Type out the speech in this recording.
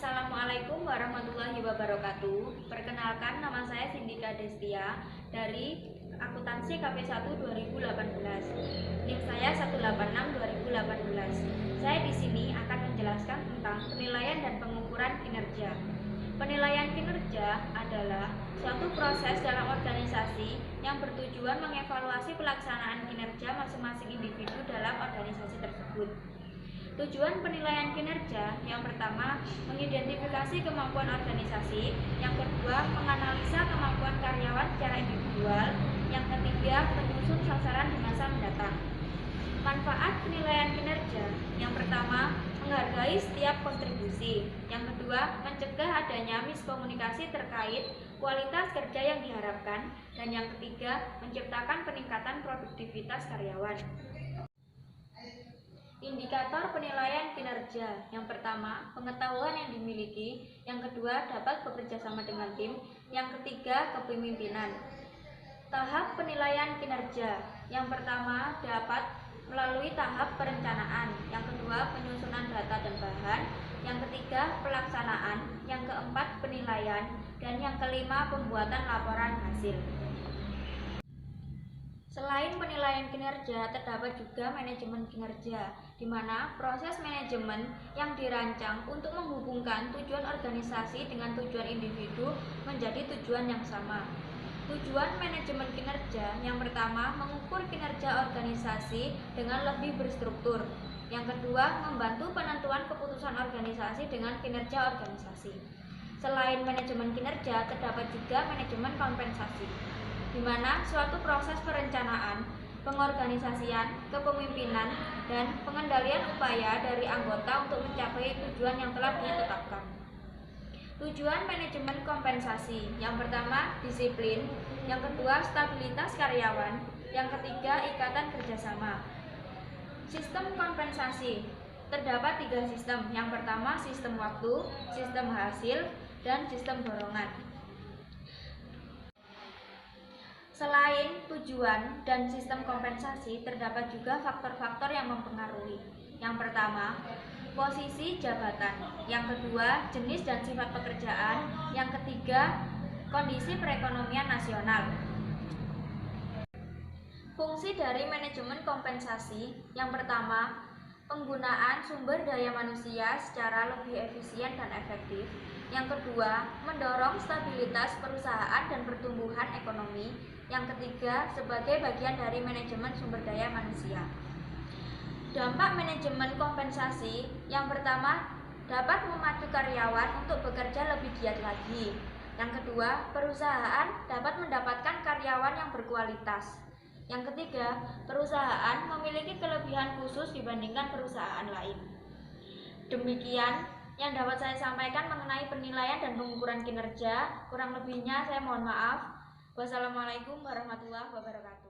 Assalamualaikum warahmatullahi wabarakatuh. Perkenalkan, nama saya Sindika Destia dari Akuntansi KP1 2018. NIM saya 186 2018. Saya di sini akan menjelaskan tentang penilaian dan pengukuran kinerja. Penilaian kinerja adalah suatu proses dalam organisasi yang bertujuan mengevaluasi pelaksanaan kinerja masing-masing individu dalam organisasi tersebut. Tujuan penilaian kinerja yang pertama, mengidentifikasi kemampuan organisasi, yang kedua, menganalisa kemampuan karyawan secara individual, yang ketiga, menyusun sasaran di masa mendatang. Manfaat penilaian kinerja yang pertama, menghargai setiap kontribusi, yang kedua, mencegah adanya miskomunikasi terkait kualitas kerja yang diharapkan, dan yang ketiga, menciptakan peningkatan produktivitas karyawan. Indikator penilaian kinerja yang pertama, pengetahuan yang dimiliki, yang kedua, dapat bekerja sama dengan tim, yang ketiga, kepemimpinan. Tahap penilaian kinerja yang pertama dapat melalui tahap perencanaan, yang kedua, penyusunan data dan bahan, yang ketiga, pelaksanaan, yang keempat, penilaian, dan yang kelima, pembuatan laporan hasil. Selain penilaian kinerja, terdapat juga manajemen kinerja, di mana proses manajemen yang dirancang untuk menghubungkan tujuan organisasi dengan tujuan individu menjadi tujuan yang sama. Tujuan manajemen kinerja yang pertama, mengukur kinerja organisasi dengan lebih berstruktur. Yang kedua, membantu penentuan keputusan organisasi dengan kinerja organisasi. Selain manajemen kinerja, terdapat juga manajemen kompensasi, di mana suatu proses perencanaan, pengorganisasian, kepemimpinan, dan pengendalian upaya dari anggota untuk mencapai tujuan yang telah ditetapkan. Tujuan manajemen kompensasi yang pertama, disiplin, yang kedua, stabilitas karyawan, yang ketiga, ikatan kerjasama. Sistem kompensasi terdapat 3 sistem. Yang pertama, sistem waktu, sistem hasil, dan sistem dorongan. Selain tujuan dan sistem kompensasi, terdapat juga faktor-faktor yang mempengaruhi. Yang pertama, posisi jabatan. Yang kedua, jenis dan sifat pekerjaan. Yang ketiga, kondisi perekonomian nasional. Fungsi dari manajemen kompensasi yang pertama, penggunaan sumber daya manusia secara lebih efisien dan efektif. Yang kedua, mendorong stabilitas perusahaan dan pertumbuhan ekonomi. Yang ketiga, sebagai bagian dari manajemen sumber daya manusia. Dampak manajemen kompensasi yang pertama, dapat memacu karyawan untuk bekerja lebih giat lagi. Yang kedua, perusahaan dapat mendapatkan karyawan yang berkualitas. Yang ketiga, perusahaan memiliki kelebihan khusus dibandingkan perusahaan lain. Demikian yang dapat saya sampaikan mengenai penilaian dan pengukuran kinerja. Kurang lebihnya saya mohon maaf. Wassalamualaikum warahmatullahi wabarakatuh.